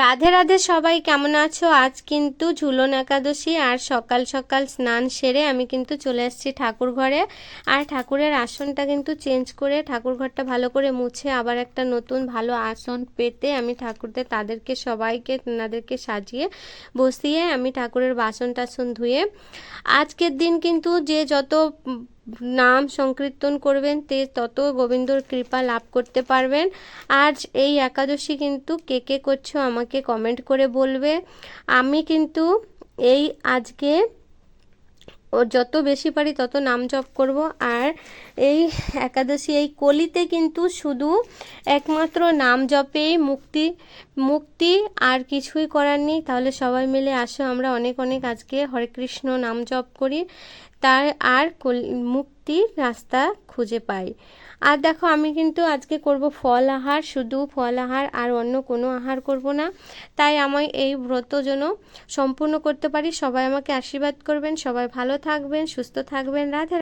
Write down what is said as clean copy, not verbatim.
রাধে রাধে সবাই, কেমন আছো? আজ কিন্তু ঝুলন একাদশী, আর সকাল সকাল স্নান সেরে আমি কিন্তু চলে আসছি ঠাকুর ঘরে। আর ঠাকুরের আসনটা কিন্তু চেঞ্জ করে, ঠাকুর ঘরটা ভালো করে মুছে আবার একটা নতুন ভালো আসন পেতে আমি ঠাকুরদের তাদেরকে সবাইকে তাদেরকে সাজিয়ে বসিয়ে আমি ঠাকুরের বাসন টাসন ধুয়ে আজকের দিন কিন্তু যে যত নাম সংকীর্তন করবেন তে তত গোবিন্দর কৃপা লাভ করতে পারবেন। আজ এই একাদশী কিন্তু কে কে করছো আমাকে কমেন্ট করে বলবে। আমি কিন্তু এই আজকে যত বেশি পারি তত নাম জপ করব। আর এই একাদশী এই কলিতে কিন্তু শুধু একমাত্র নাম জপেই মুক্তি মুক্তি, আর কিছুই করার নেই। তাহলে সবাই মিলে আসো আমরা অনেক অনেক আজকে হরে কৃষ্ণ নাম জপ করি, তার আর মুক্তির রাস্তা খুঁজে পাই। আর দেখো আমি কিন্তু আজকে করব ফল আহার, শুধু ফল আহার, আর অন্য কোনো আহার করব না। তাই আমি এই ব্রত যেন সম্পূর্ণ করতে পারি। সবাই আমাকে আশীর্বাদ করবেন, সবাই ভালো থাকবেন, সুস্থ থাকবেন। রাধে।